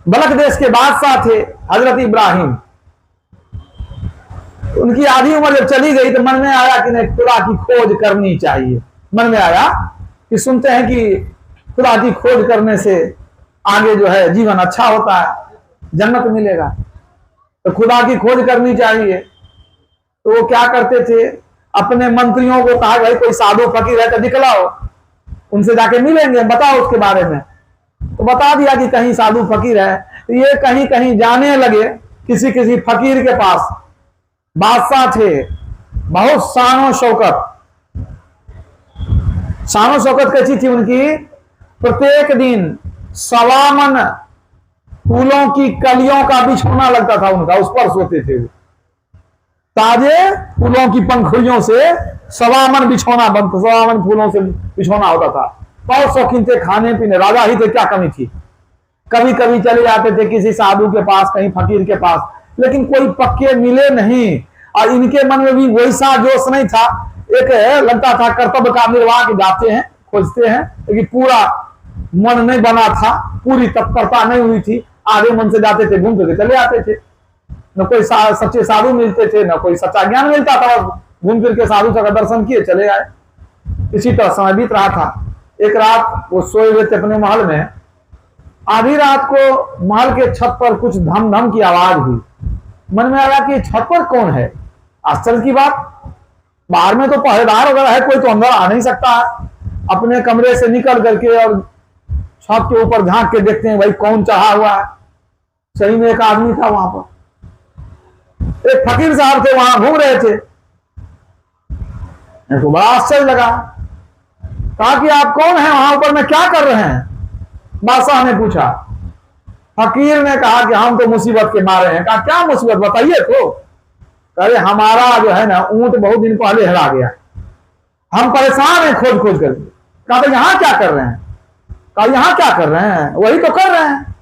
बलक देश के बादशाह थे हजरत इब्राहिम। उनकी आधी उम्र जब चली गई तो मन में आया कि नहीं, खुदा की खोज करनी चाहिए। मन में आया कि सुनते हैं कि खुदा की खोज करने से आगे जो है जीवन अच्छा होता है, जन्नत मिलेगा, तो खुदा की खोज करनी चाहिए। तो वो क्या करते थे, अपने मंत्रियों को कहा भाई कोई साधु फकीर है तो दिखलाओ, उनसे जाके मिलेंगे, बताओ उसके बारे में। तो बता दिया कि कहीं साधु फकीर है। तो ये कहीं कहीं जाने लगे किसी किसी फकीर के पास। बादशाह थे, बहुत शानो शौकत, शानो शौकत कैसी थी उनकी, प्रत्येक दिन 1.25 मन फूलों की कलियों का बिछौना लगता था उनका, उस पर सोते थे वो। ताजे फूलों की पंखुड़ियों से 1.25 मन बिछौना बनता, 1.25 मन फूलों से बिछौना होता था। बहुत शौकीन थे खाने पीने, राजा ही थे, क्या कमी थी। कभी कभी चले जाते थे किसी साधु के पास, कहीं फकीर के पास, लेकिन कोई पक्के मिले नहीं। और इनके मन में भी वैसा जोश नहीं था। एक लगता था कर्तव्य का निर्वाह के जाते हैं, खोजते हैं, लेकिन पूरा मन नहीं बना था, पूरी तत्परता नहीं हुई थी। आधे मन से जाते थे, घूम के चले आते थे। न कोई सच्चे साधु मिलते थे, न कोई सच्चा ज्ञान मिलता था। घूम फिर के साधु का दर्शन किए, चले आए। इसी तरह समय बीत रहा था। एक रात वो सोए हुए थे अपने महल में। आधी रात को महल के छत पर कुछ धम धम की आवाज हुई। मन में आया कि छत पर कौन है। आश्चर्य की बात, बाहर में तो पहरेदार वगैरह है, कोई तो अंदर आ नहीं सकता है। अपने कमरे से निकल करके और छत के ऊपर झांक के देखते हैं भाई कौन चढ़ा हुआ है। सही में एक आदमी था वहां पर, एक फकीर साहब थे, वहां घूम रहे थे। तो बड़ा आश्चर्य लगा, कहा कि आप कौन हैं, वहां ऊपर में क्या कर रहे हैं। बादशाह ने पूछा। फकीर ने कहा कि हम तो मुसीबत के मारे हैं। कहा क्या मुसीबत, बताइए तो। अरे हमारा जो है ना ऊंट बहुत दिन पहले हरा गया, हम परेशान हैं खोज खोज करके। कहा तो यहाँ क्या कर रहे हैं। कहा यहाँ क्या कर रहे हैं, वही तो कर रहे हैं,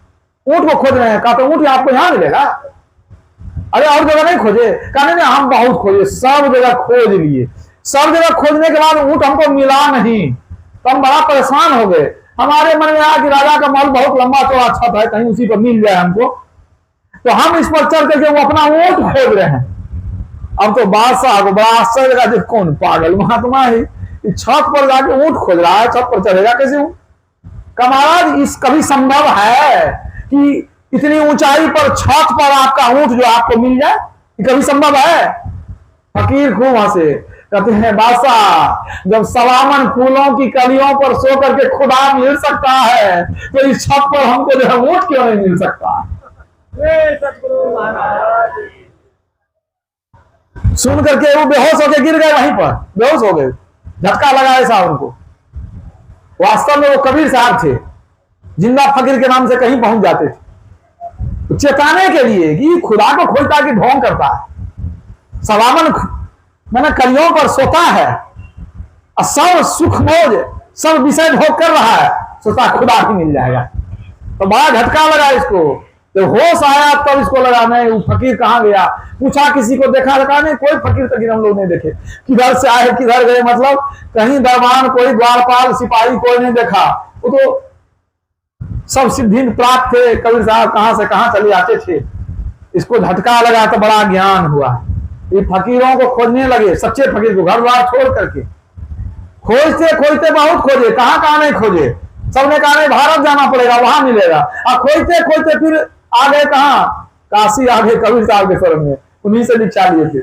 ऊंट को खोज रहे हैं। कहा तो ऊंट आपको यहाँ मिलेगा। अरे और जगह नहीं खोजे। कहा नहीं हम बहुत खोजे, सब जगह खोज लिए, सब जगह खोजने के बाद ऊंट हमको मिला नहीं, तो हम बड़ा परेशान हो गए। हमारे मन में आया कि राजा का महल बहुत लंबा चौड़ा छत है, कहीं उसी पर मिल जाए हमको, तो हम इस पर चढ़ करके वो अपना ऊंट खोज रहे हैं। अब तो बादशाह को बड़ा आश्चर्य लगा, कौन पागल महात्मा है, छत पर जाके ऊंट खोज रहा है, छत पर चढ़ेगा कैसे ऊंट। का महाराज इस कभी संभव है कि इतनी ऊंचाई पर छत पर आपका ऊंट जो आपको मिल जाए, कभी संभव है। फकीर खूब हंसे, कहते हैं बादशाह जब 1.25 मन फूलों की कलियों पर सो करके खुदा मिल सकता है तो इस छत पर हमको जो है ऊंट क्यों नहीं मिल सकता। सुन करके वो बेहोश होकर गिर गए, वहीं पर बेहोश हो गए, झटका लगा ऐसा उनको। वास्तव में वो कबीर साहब थे, जिंदा फकीर के नाम से कहीं पहुंच जाते थे, चेताने के लिए कि खुदा को खोजता कि ढोंग करता है, 1.25 मन मैंने कलियों पर सोता है और सब सुख मौज सब विषय भोग कर रहा है, सोचा खुदा ही मिल जाएगा। तो बड़ा झटका लगा इसको, तो होश आया तब इसको लगा नहीं वो फकीर कहाँ गया। पूछा किसी को, देखा रखा नहीं, कोई फकीर तक हम लोग नहीं देखे, किधर से आए किधर गए, मतलब कहीं दरबान कोई द्वारपाल सिपाही कोई नहीं देखा। वो तो सब सिद्धि प्राप्त थे, कबीर साहब कहां से कहां चले आते थे। इसको झटका लगा तो बड़ा ज्ञान हुआ। ये फकीरों को खोजने लगे, सच्चे फकीर को घर द्वार छोड़ करके खोजते खोजते बहुत खोजे, कहां कहां नहीं खोजे। सबने कहा नहीं भारत जाना पड़ेगा, वहां मिलेगा। और खोजते खोजते फिर आ गए कहां, काशी आ गए कबीर साहब के शरण में, उन्हीं से दीक्षा लिए थे।